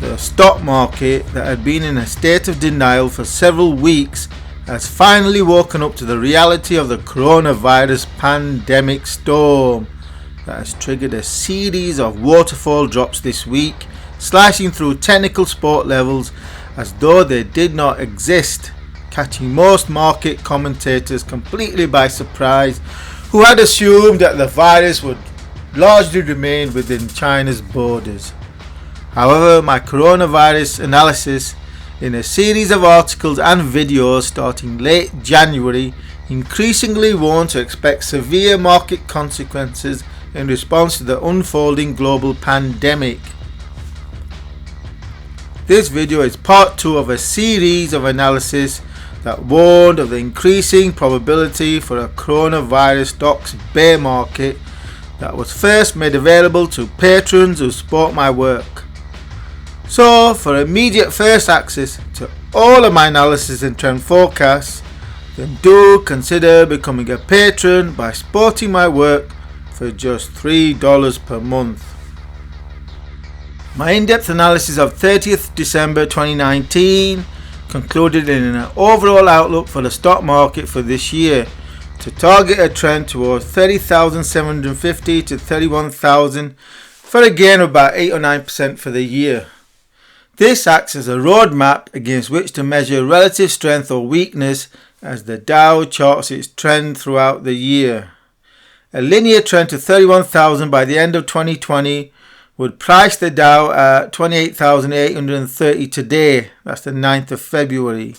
The stock market that had been in a state of denial for several weeks has finally woken up to the reality of the coronavirus pandemic storm that has triggered a series of waterfall drops this week, slashing through technical support levels as though they did not exist, catching most market commentators completely by surprise who had assumed that the virus would largely remain within China's borders. However, my coronavirus analysis in a series of articles and videos starting late January increasingly warned to expect severe market consequences in response to the unfolding global pandemic. This video is part 2 of a series of analysis that warned of the increasing probability for a coronavirus stocks bear market that was first made available to patrons who support my work. So, for immediate first access to all of my analysis and trend forecasts, then do consider becoming a patron by supporting my work for just $3 per month. My in-depth analysis of 30th December 2019 concluded in an overall outlook for the stock market for this year to target a trend towards 30,750 to 31,000 for a gain of about 8 or 9% for the year. This acts as a roadmap against which to measure relative strength or weakness as the Dow charts its trend throughout the year. A linear trend to 31,000 by the end of 2020 would price the Dow at 28,830 today, that's the 9th of February,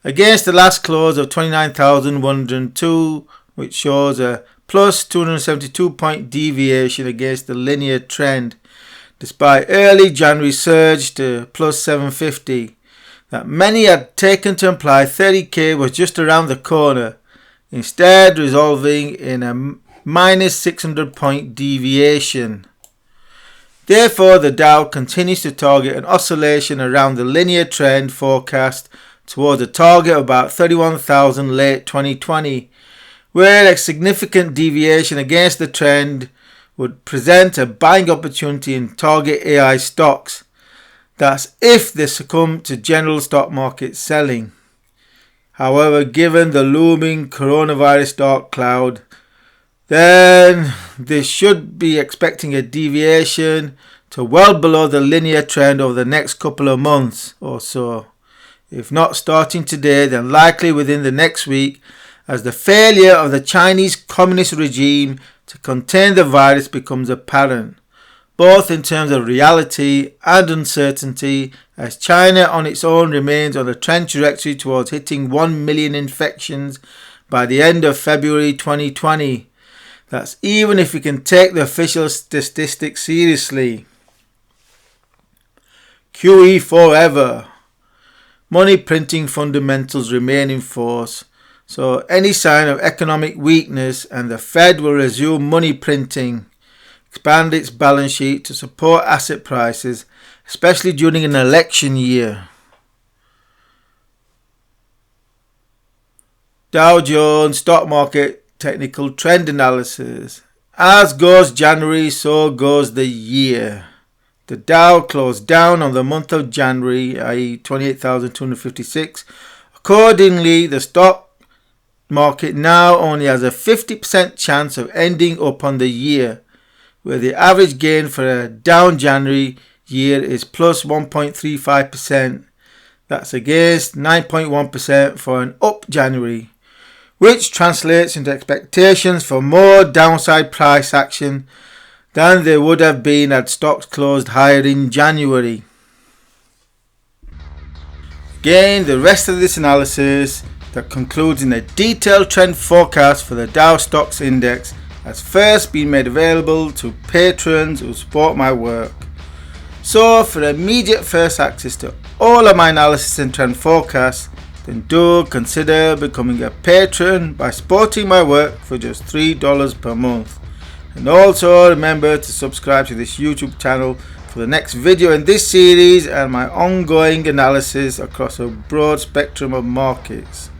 against the last close of 29,102, which shows a plus 272 point deviation against the linear trend, despite early January surge to plus 750 that many had taken to imply 30k was just around the corner, instead resolving in a minus 600 point deviation. Therefore, the Dow continues to target an oscillation around the linear trend forecast towards a target of about 31,000 late 2020, where a significant deviation against the trend would present a buying opportunity in target AI stocks. That's if they succumb to general stock market selling. However, given the looming coronavirus dark cloud, then they should be expecting a deviation to well below the linear trend over the next couple of months or so. If not starting today, then likely within the next week, as the failure of the Chinese communist regime to contain the virus becomes apparent, both in terms of reality and uncertainty, as China on its own remains on a trend trajectory towards hitting 1 million infections by the end of February 2020. That's even if we can take the official statistics seriously. QE forever. Money printing fundamentals remain in force, so any sign of economic weakness and the Fed will resume money printing, expand its balance sheet to support asset prices, especially during an election year. Dow Jones Stock Market Technical Trend Analysis. As goes January, so goes the year. The Dow closed down on the month of January, i.e. 28,256. Accordingly, the stock market now only has a 50% chance of ending up on the year, where the average gain for a down January year is plus 1.35%. That's against 9.1% for an up January, which translates into expectations for more downside price action than there would have been had stocks closed higher in January. Again, the rest of this analysis that concludes in a detailed trend forecast for the Dow Stocks Index has first been made available to patrons who support my work. So, for immediate first access to all of my analysis and trend forecasts, then do consider becoming a patron by supporting my work for just $3 per month. And also remember to subscribe to this YouTube channel for the next video in this series and my ongoing analysis across a broad spectrum of markets.